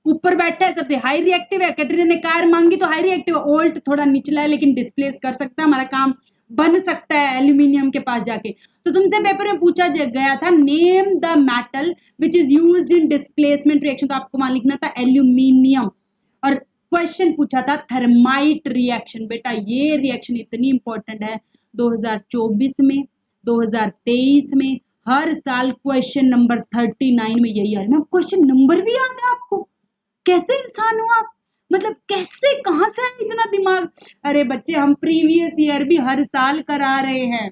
ऊपर बैठा है सबसे हाई रिएक्टिव है, कैटरीना ने कार मांगी तो हाई रिएक्टिव है, ओल्ट थोड़ा निचला है लेकिन डिस्प्लेस कर सकता है, हमारा काम बन सकता है एल्यूमिनियम के पास जाके। तो तुमसे पेपर में पूछा गया था name the metal which is used in displacement reaction, तो आपको वहां लिखना था एल्यूमिनियम। और क्वेश्चन पूछा था थर्माइट रिएक्शन। बेटा ये रिएक्शन इतनी इंपॉर्टेंट है, 2024 में 2023 में हर साल क्वेश्चन नंबर 39 में यही आ रहा है। क्वेश्चन नंबर भी याद है आपको? कैसे इंसान हो आप, मतलब कैसे, कहां से है इतना दिमाग? अरे बच्चे हम प्रीवियस ईयर भी हर साल करा रहे हैं,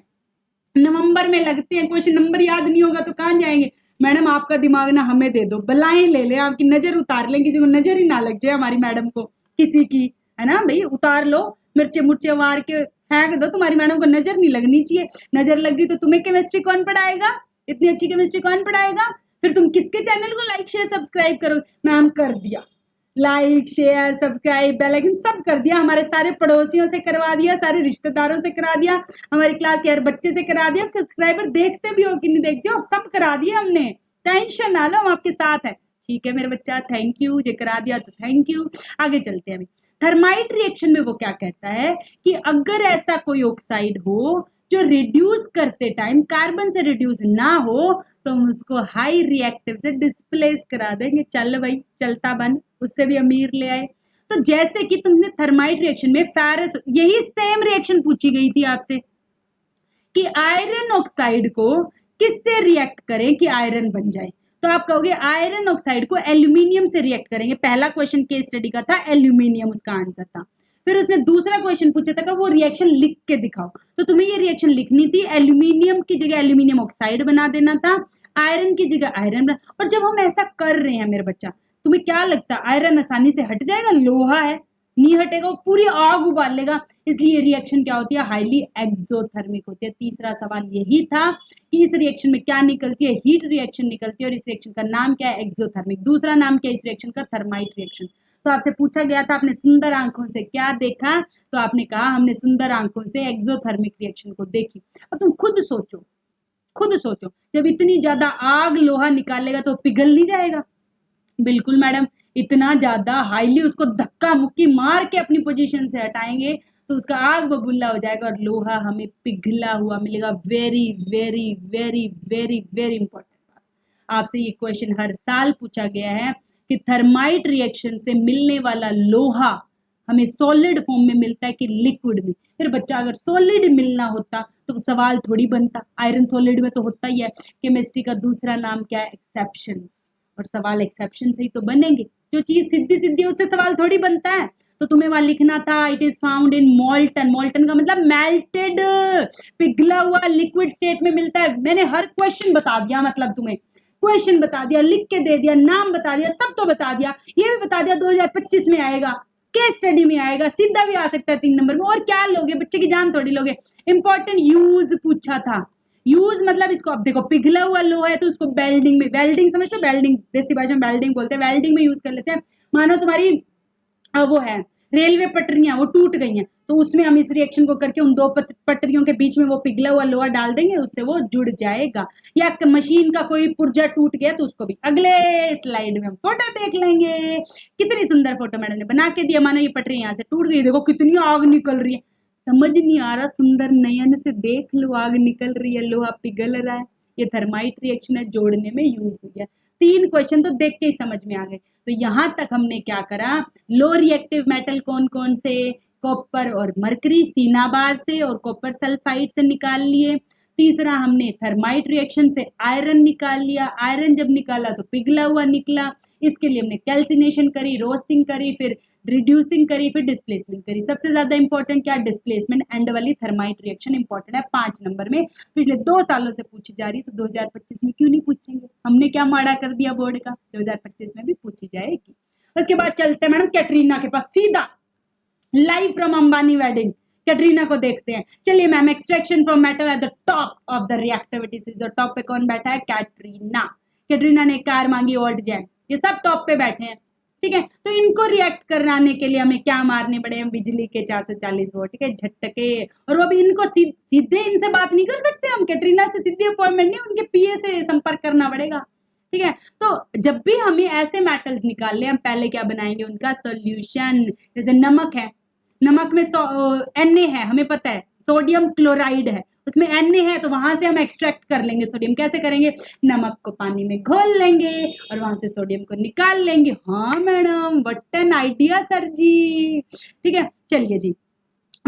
नवंबर में लगते हैं, क्वेश्चन नंबर याद नहीं होगा तो कहां जाएंगे? मैडम आपका दिमाग ना हमें दे दो, बलाएं ले ले, आपकी नजर उतार लें, किसी को नजर ही ना लग जाए हमारी मैडम को किसी की, है ना भाई? उतार लो, मिर्चे मुर्चे वार के फेंक दो, तुम्हारी मैडम को नजर नहीं लगनी चाहिए। नजर लग गई तो तुम्हें केमिस्ट्री कौन पढ़ाएगा? इतनी अच्छी केमिस्ट्री कौन पढ़ाएगा? फिर तुम किसके चैनल को लाइक शेयर सब्सक्राइब करो? मैम कर दिया, like share subscribe bell icon सब कर दिया, हमारे सारे पड़ोसियों से करवा दिया, सारे रिश्तेदारों से करा दिया, हमारी क्लास के हर बच्चे से करा दिया। सब्सक्राइबर देखते भी हो कि नहीं देखते हो, सब करा दिया हमने, टेंशन ना लो, हम आपके साथ है। ठीक है मेरे बच्चा, थैंक यू, ये करा दिया तो थैंक यू। आगे चलते हैं। अभी थर्माइट रिएक्शन में वो क्या कहता है कि अगर ऐसा कोई ऑक्साइड हो जो रिड्यूस करते टाइम कार्बन से रिड्यूस ना हो तो हम उसको हाई रिएक्टिव से डिस्प्लेस करा देंगे। चल भाई चलता बन, उससे भी अमीर ले आए। तो जैसे कि तुमने थर्माइट रिएक्शन में फेरस, यही सेम रिएक्शन पूछी गई थी आपसे कि आयरन ऑक्साइड को किससे रिएक्ट करें कि आयरन बन जाए, तो आप कहोगे आयरन ऑक्साइड को एल्यूमिनियम से रिएक्ट करेंगे। पहला क्वेश्चन केस स्टडी का था एल्यूमिनियम, उसका आंसर था। फिर उसने दूसरा क्वेश्चन पूछा था कि वो रिएक्शन लिख के दिखाओ, तो तुम्हें ये रिएक्शन लिखनी थी, एल्यूमिनियम की जगह एल्यूमिनियम ऑक्साइड बना देना था, आयरन की जगह आयरन। और जब हम ऐसा कर रहे हैं मेरे बच्चा, तुम्हें क्या लगता है आयरन आसानी से हट जाएगा? लोहा है, नहीं हटेगा, वो पूरी आग उबाल लेगा। इसलिए रिएक्शन क्या होती है? हाईली एक्सोथर्मिक होती है। तीसरा सवाल यही था कि इस रिएक्शन में क्या निकलती है? हीट रिएक्शन निकलती है, और इस रिएक्शन का नाम क्या है? एक्सोथर्मिक। दूसरा नाम क्या है इस रिएक्शन का? Thermite reaction. तो आपसे पूछा गया था आपने सुंदर आंखों से क्या देखा, तो आपने कहा हमने सुंदर आंखों से एक्सोथर्मिक रिएक्शन को देखी। अब तुम खुद सोचो, खुद सोचो, जब इतनी ज्यादा आग लोहा निकालेगा तो पिघल नहीं जाएगा? बिल्कुल मैडम, इतना ज्यादा हाईली उसको धक्का मुक्की मार के अपनी पोजीशन से हटाएंगे तो उसका आग बबूला हो जाएगा और लोहा हमें पिघला हुआ मिलेगा। Very very very very very important बात। आपसे ये क्वेश्चन हर साल पूछा गया है कि थर्माइट रिएक्शन से मिलने वाला लोहा हमें सॉलिड फॉर्म में मिलता है कि लिक्विड में? फिर बच्चा अगर सॉलिड मिलना होता तो सवाल थोड़ी बनता, आयरन सॉलिड में तो होता ही है। केमिस्ट्री का दूसरा नाम क्या है? एक्सेप्शंस। और सवाल एक्सेप्शन से ही तो बनेंगे, जो चीज सीधी सीधी उससे सवाल थोड़ी बनता है। तो तुम्हें वहां लिखना था it is found in molten. Molten का मतलब मेल्टेड, पिघला हुआ लिक्विड स्टेट में मिलता है। मैंने हर क्वेश्चन बता दिया, मतलब तुम्हें क्वेश्चन बता दिया, लिख के दे दिया, नाम बता दिया, सब तो बता दिया। ये भी बता दिया 2025 में आएगा, केस स्टडी में आएगा, सीधा भी आ सकता है 3 नंबर में। और क्या लोगे, बच्चे की जान थोड़ी लोगे। इंपॉर्टेंट यूज पूछा था। यूज मतलब इसको, अब देखो पिघला हुआ लोहा है तो उसको वेल्डिंग में, वेल्डिंग समझ लो, वेल्डिंग देसी भाषा में वेल्डिंग बोलते हैं, वेल्डिंग में यूज कर लेते हैं। मानो तुम्हारी वो है रेलवे पटरियां, वो टूट गई हैं, तो उसमें हम इस रिएक्शन को करके उन दो पटरियों के बीच में वो पिघला हुआ लोहा डाल देंगे, उससे वो जुड़ जाएगा। या मशीन का कोई पुर्जा टूट गया तो उसको भी अगले स्लाइड में हम फोटो देख लेंगे। कितनी सुंदर फोटो मैडम ने बना के दिया। मानो ये पटरी यहाँ से टूट गई, देखो कितनी आग निकल रही है, समझ नहीं आ रहा, सुंदर नयन से देख लो, आग निकल रही है, लोहा पिघल रहा है। ये थर्माइट रिएक्शन है, जोड़ने में यूज हुई है। 3 क्वेश्चन तो देख के ही समझ में आ गए। तो यहां तक हमने क्या करा, लो रिएक्टिव मेटल कौन कौन से, कॉपर और मरकरी सीनाबार से और कॉपर सल्फाइड से निकाल लिए। तीसरा हमने थर्माइट रिएक्शन से आयरन निकाल लिया, आयरन जब निकाला तो पिघला हुआ निकला, इसके लिए हमने कैल्सिनेशन करी, रोस्टिंग करी, फिर रिड्यूसिंग करी, फिर डिस्प्लेसमेंट करी। सबसे ज्यादा इंपॉर्टेंट क्या, डिस्प्लेसमेंट एंड वाली थर्माइट रिएक्शन इंपॉर्टेंट है 5 नंबर में। पिछले 2 सालों से पूछी जा रही, तो 2025 में क्यों नहीं पूछेंगे? हमने क्या माड़ा कर दिया बोर्ड का, 2025 में भी पूछी जाएगी। उसके बाद चलते हैं मैडम कैटरीना के पास, सीधा live from Ambani wedding. Katrina को देखते हैं। चलिए ma'am, extraction from metal at the top of the reactivity series, और टॉप पे कौन बैठा है? कैटरीना। कैटरीना ने कार मांगी ओल्ट जैम, ये सब टॉप पे बैठे हैं, ठीक है। तो इनको रिएक्ट कराने के लिए हमें क्या मारने पड़े, हम बिजली के 440 वोल्ट, ठीक है, झटके। और वो भी इनको सीधे इनसे बात नहीं कर सकते हम, कैटरीना से सीधे अपॉइंटमेंट नहीं, उनके पीए से संपर्क करना पड़ेगा, ठीक है। तो जब भी हमें ऐसे मेटल्स निकाल ले, हम पहले क्या बनाएंगे, उनका सोल्यूशन। जैसे नमक है, नमक में Na है, हमें पता है, सोडियम क्लोराइड है, उसमें Na है, तो वहां से हम एक्सट्रैक्ट कर लेंगे सोडियम। कैसे करेंगे, नमक को पानी में घोल लेंगे और वहां से सोडियम को निकाल लेंगे। हाँ madam, what an idea sir ji, ठीक है। चलिए जी,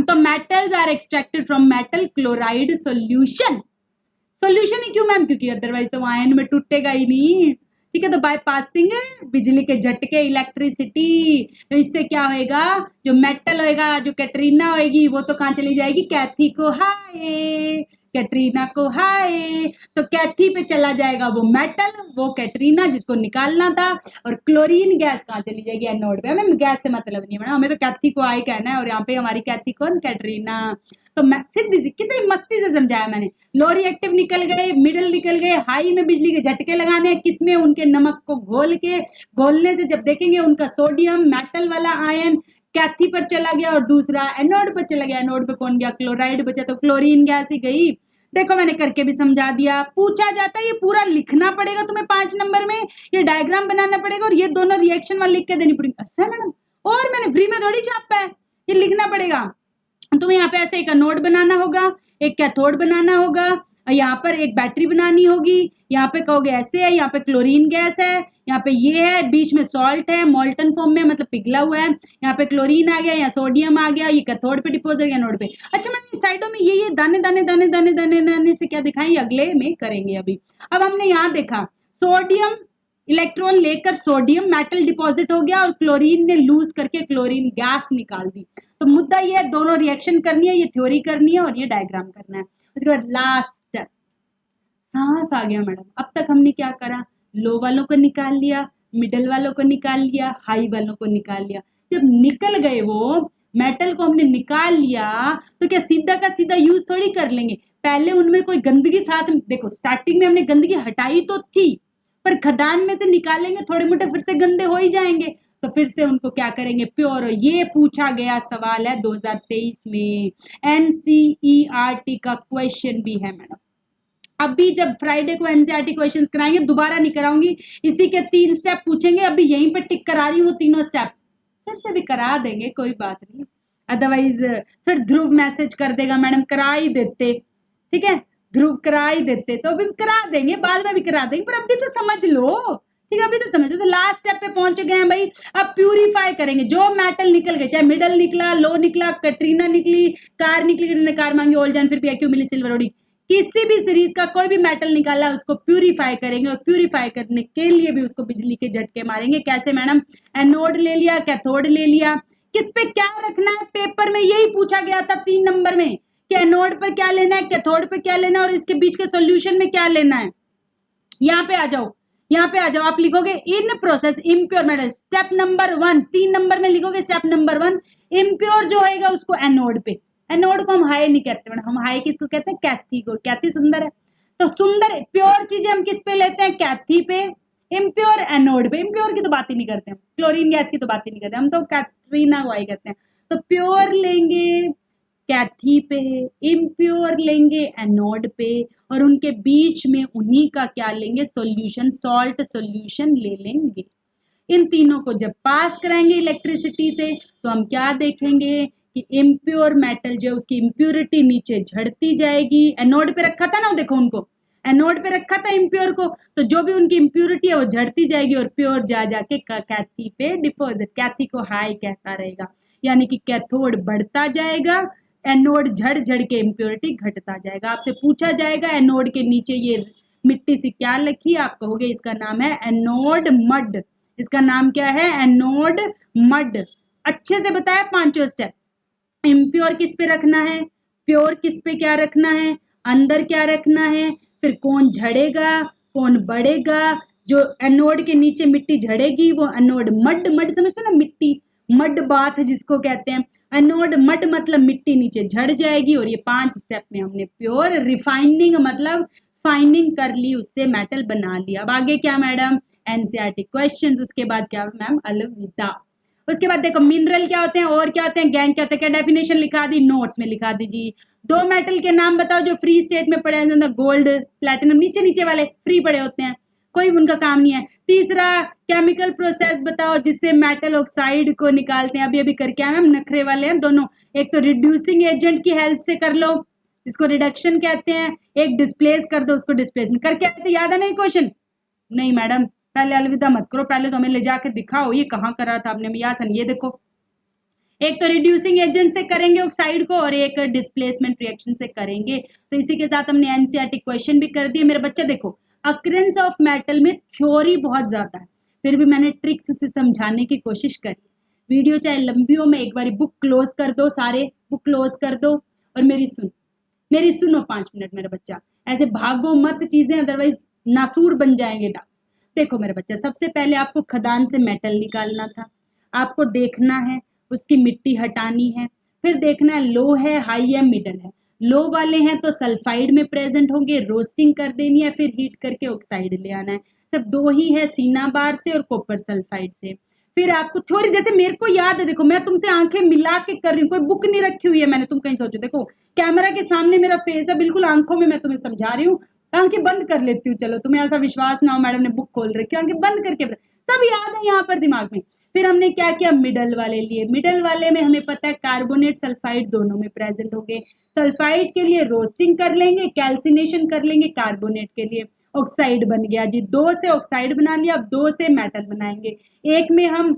तो metals are extracted from metal chloride solution. Solution ही क्यों मैम, क्योंकि अदरवाइज तो आयन में टूटेगा ही नहीं, ठीक है। तो बाय पासिंग बिजली के झटके, इलेक्ट्रिसिटी, तो इससे क्या होएगा, जो मेटल होएगा, जो कैटरीना होएगी, वो तो कहाँ चली जाएगी, कैथी को हाय, कैटरीना को हाय। तो कैथी पे चला जाएगा वो मेटल, वो कैटरीना जिसको निकालना था। और क्लोरीन गैस कहाँ चली जाएगी, एनोड पे। हमें गैस से मतलब नहीं है, हमें तो कैथी को हाय कहना है, और यहाँ पे हमारी कैथी कौन, कैटरीना। तो सीधी सी, कितनी मस्ती से समझाया मैंने। लो रिएक्टिव निकल गए, मिडल निकल गए, हाई में बिजली के झटके लगाने हैं, किसमें, उनके नमक को घोल के, घोलने से जब देखेंगे उनका सोडियम मेटल वाला आयन कैथी पर चला गया और दूसरा एनोड पर चला गया। एनोड पे कौन गया, क्लोराइड बचा, तो क्लोरीन गैस ही गई। देखो मैंने करके भी समझा दिया। पूछा जाता है, ये पूरा लिखना पड़ेगा तुम्हें 5 नंबर में, ये डायग्राम बनाना पड़ेगा और ये दोनों रिएक्शन वाले लिख के देनी पड़ेगी। अच्छा मैडम, और मैंने फ्री में थोड़ी छापा है, ये लिखना पड़ेगा। तो यहाँ पे ऐसे एक एनोड बनाना होगा, एक कैथोड बनाना होगा, यहाँ पर एक बैटरी बनानी होगी। यहाँ पे कहोगे ऐसे है, यहाँ पे क्लोरीन गैस है, यहाँ पे ये है, बीच में सॉल्ट है, मोल्टन फॉर्म में, मतलब पिघला हुआ है। यहाँ पे क्लोरीन आ गया, यहाँ सोडियम आ गया, ये कैथोड पे डिपोज है, एनोड पे। अच्छा मैंने साइडों में ये दाने दाने दाने दाने दाने दाने से क्या दिखाएं, अगले में करेंगे अभी। अब हमने यहाँ देखा, सोडियम इलेक्ट्रॉन लेकर सोडियम मेटल डिपॉजिट हो गया और क्लोरीन ने लूज करके क्लोरीन गैस निकाल दी। तो मुद्दा ये है, दोनों रिएक्शन करनी है, ये थ्योरी करनी है और ये डायग्राम करना है। उसके बाद लास्ट सांस आ गया मैडम। अब तक हमने क्या करा, लो वालों को निकाल लिया, मिडल वालों को निकाल लिया, हाई वालों को निकाल लिया। जब निकल गए वो मेटल को हमने निकाल लिया, तो क्या सीधा का सीधा यूज थोड़ी कर लेंगे, पहले उनमें कोई गंदगी साथ में, देखो स्टार्टिंग में हमने गंदगी हटाई तो थी, पर खदान में से निकालेंगे थोड़े मोटे फिर से गंदे हो ही जाएंगे, तो फिर से उनको क्या करेंगे, प्योर। ये पूछा गया सवाल है 2023 में, एनसीईआरटी का क्वेश्चन भी है मैडम। अभी जब फ्राइडे को एनसीईआरटी क्वेश्चन कराएंगे, दोबारा नहीं कराऊंगी, इसी के 3 स्टेप पूछेंगे, अभी यहीं पे टिक करा रही हूँ तीनों स्टेप, फिर से भी करा देंगे, कोई बात नहीं। अदरवाइज फिर ध्रुव मैसेज कर देगा, मैडम करा ही देते, ठीक है, ध्रुव करा ही देते, तो अभी करा देंगे, बाद में भी करा देंगे, पर अभी तो समझ लो, ठीक है, अभी तो समझ लो। तो लास्ट स्टेप पे पहुंच गए हैं भाई। अब प्यूरिफाई करेंगे, जो मेटल निकल गए, चाहे मिडल निकला, लो निकला, कैटरीना निकली, कार निकली, कार मांगी, ओल्जान, फिर भी एक्यू मिली, सिल्वर ओडी, किसी भी सीरीज का कोई भी मेटल निकाला उसको प्यूरिफाई करेंगे, और प्यूरिफाई करने के लिए भी उसको बिजली के झटके मारेंगे। कैसे मैडम, एनोड ले लिया, कैथोड ले लिया, किस पे क्या रखना है, पेपर में यही पूछा गया था 3 नंबर में, कि एनोड पर क्या लेना है, कैथोड पे क्या लेना है, और इसके बीच के सॉल्यूशन में क्या लेना है। यहाँ पे आ जाओ, यहाँ पे आ जाओ, आप लिखोगे in process impure metal, step number 1, 3 number में लिखोगे स्टेप नंबर 1, इम्प्योर जो होगा उसको एनोड पे। एनोड को हम हाई नहीं कहते मैडम, हम हाई किसको कहते हैं, कैथी को। कैथी सुंदर है, तो सुंदर प्योर चीजें हम किस पे लेते हैं, कैथी पे, इम्प्योर एनोड पे। इम्प्योर की तो बात ही नहीं करते हम, क्लोरीन गैस की तो बात ही नहीं करते हम, तो कैटरीना को हाई कहते हैं। तो प्योर लेंगे कैथी पे, इम्प्योर लेंगे एनोड पे, और उनके बीच में उन्हीं का क्या लेंगे, सॉल्यूशन, सॉल्ट सॉल्यूशन ले लेंगे। इन तीनों को जब पास कराएंगे इलेक्ट्रिसिटी से, तो हम क्या देखेंगे कि इम्प्योर मेटल जो उसकी इम्प्योरिटी नीचे झड़ती जाएगी। एनोड पे रखा था ना, देखो उनको एनोड पे रखा था इम्प्योर को, तो जो भी उनकी इम्प्योरिटी है वो झड़ती जाएगी और प्योर जा जाके कैथी पे डिपॉजिट, कैथी को हाई कहता रहेगा, यानी कि कैथोड बढ़ता जाएगा, एनोड झड़ झड़ के इम्प्योरिटी घटता जाएगा। आपसे पूछा जाएगा एनोड के नीचे ये मिट्टी सी क्या लिखी, आप कहोगे इसका नाम है एनोड मड। इसका नाम क्या है, एनोड मड। अच्छे से बताया 5 स्टेप, इम्प्योर किस पे रखना है, प्योर किस पे क्या रखना है, अंदर क्या रखना है, फिर कौन झड़ेगा कौन बढ़ेगा, जो एनोड के नीचे मिट्टी झड़ेगी वो एनोड मड, मड समझते हो ना, मिट्टी, मड बाथ जिसको कहते हैं, एनोड मड मतलब मिट्टी नीचे झड़ जाएगी। और ये 5 स्टेप में हमने प्योर, रिफाइनिंग मतलब फाइनिंग कर ली, उससे मेटल बना लिया। अब आगे क्या मैडम, एनसीईआरटी क्वेश्चंस, उसके बाद क्या मैम अलविदा। उसके बाद देखो मिनरल क्या होते हैं और क्या होते हैं, गैंग क्या होते हैं, क्या डेफिनेशन लिखा दी, नोट्स में लिखा दीजिए। 2 मेटल के नाम बताओ जो फ्री स्टेट में पड़े हैं, गोल्ड प्लैटिनम, नीचे नीचे वाले फ्री पड़े होते हैं, कोई उनका काम नहीं है। तीसरा केमिकल प्रोसेस बताओ जिससे मेटल ऑक्साइड को निकालते हैं, अभी अभी करके आए मैम, नखरे वाले हैं दोनों। एक तो रिड्यूसिंग एजेंट की हेल्प से कर लो, इसको रिडक्शन कहते हैं, एक डिस्प्लेस कर दो, उसको डिस्प्लेसमेंट करके आए थे, याद है नहीं क्वेश्चन? नहीं मैडम, पहले अलविदा मत करो, पहले तो हमें ले जाके दिखाओ ये कहाँ करा था आपने यासन। ये देखो, एक तो रिड्यूसिंग एजेंट से करेंगे ऑक्साइड को और एक डिस्प्लेसमेंट रिएक्शन से करेंगे। तो इसी के साथ हमने एनसीईआरटी क्वेश्चन भी कर दिए मेरे बच्चे। देखो अक्रेंस ऑफ मेटल में थ्योरी बहुत ज्यादा है, फिर भी मैंने ट्रिक्स से समझाने की कोशिश करी। वीडियो चाहे लंबी हो, मैं एक बार बुक क्लोज कर दो, सारे बुक क्लोज कर दो और मेरी सुनो 5 मिनट मेरा बच्चा, ऐसे भागो मत चीजें, अदरवाइज नासूर बन जाएंगे डाउट्स। देखो मेरे बच्चा, सबसे पहले आपको खदान से मेटल निकालना था, आपको देखना है, उसकी मिट्टी हटानी है, फिर देखना है लो है, हाई है, मिडल है। लो वाले हैं तो सल्फाइड में प्रेजेंट होंगे, रोस्टिंग कर देनी है, फिर हीट करके ऑक्साइड ले आना है। सब 2 ही है, सीना बार से और कॉपर सल्फाइड से। फिर आपको थ्योरी जैसे मेरे को याद है, देखो मैं तुमसे आंखें मिला के कर रही हूँ, कोई बुक नहीं रखी हुई है मैंने, तुम कहीं सोचो। देखो कैमरा के सामने मेरा फेस है, बिल्कुल आंखों में मैं तुम्हें समझा रही हूँ, आंखें बंद कर लेती हूँ। चलो तुम्हें ऐसा विश्वास ना हो मैडम ने बुक खोल रखी है, आंखें बंद करके सब याद है यहाँ पर दिमाग में। फिर हमने क्या किया, मिडल वाले लिए। मिडल वाले में हमें पता है कार्बोनेट सल्फाइड दोनों में प्रेजेंट होंगे। सल्फाइड के लिए रोस्टिंग कर लेंगे, कैल्सिनेशन कर लेंगे, कार्बोनेट के लिए ऑक्साइड बन गया जी। 2 से ऑक्साइड बना लिया, अब 2 से मेटल बनाएंगे। एक में हम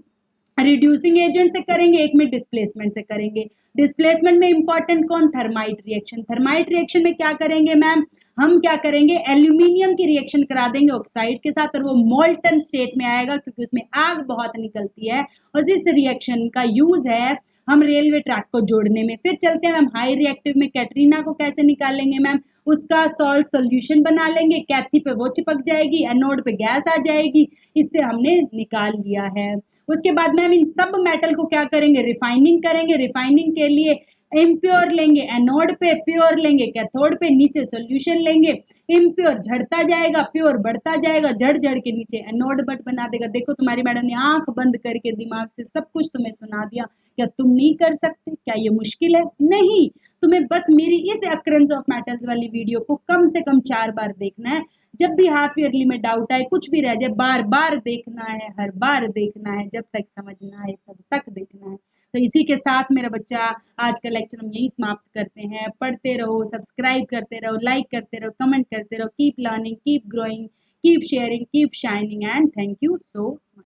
रिड्यूसिंग एजेंट से करेंगे, एक में डिस्प्लेसमेंट से करेंगे। डिस्प्लेसमेंट में इंपॉर्टेंट कौन, थर्माइट रिएक्शन। थर्माइट रिएक्शन में क्या करेंगे मैम, हम क्या करेंगे, एल्यूमिनियम की रिएक्शन करा देंगे ऑक्साइड के साथ और वो मोल्टन स्टेट में आएगा क्योंकि उसमें आग बहुत निकलती है और इस रिएक्शन का यूज है हम रेलवे ट्रैक को जोड़ने में। फिर चलते हैं मैम हाई रिएक्टिव में, कैटरीना को कैसे निकालेंगे मैम, उसका सॉल्ट सोल्यूशन बना लेंगे, कैथी पे वो चिपक जाएगी, एनोड पे गैस आ जाएगी, इससे हमने निकाल लिया है। उसके बाद मैम इन सब मेटल को क्या करेंगे, रिफाइनिंग करेंगे। रिफाइनिंग के लिए इम्प्योर लेंगे एनोड पे, प्योर लेंगे कैथोड पे, नीचे सोल्यूशन लेंगे। इम्प्योर झड़ता जाएगा, प्योर बढ़ता जाएगा, झड़ झड़ के नीचे एनोड बट बना देगा। देखो तुम्हारी मैडम ने आंख बंद करके दिमाग से सब कुछ तुम्हें सुना दिया। क्या तुम नहीं कर सकते? क्या ये मुश्किल है? नहीं, तुम्हें बस मेरी इस अक्रेंस ऑफ मेटल्स वाली वीडियो को कम से कम 4 बार देखना है। जब भी हाफ ईयरली में डाउट आए, कुछ भी रह जाए, बार बार देखना है, हर बार देखना है, जब तक समझ ना आए तब तक देखना है। तो इसी के साथ मेरा बच्चा आज का लेक्चर हम यही समाप्त करते हैं। पढ़ते रहो, सब्सक्राइब करते रहो, लाइक करते रहो, कमेंट करते रहो। Keep learning, keep growing, keep sharing, keep shining and thank you so much.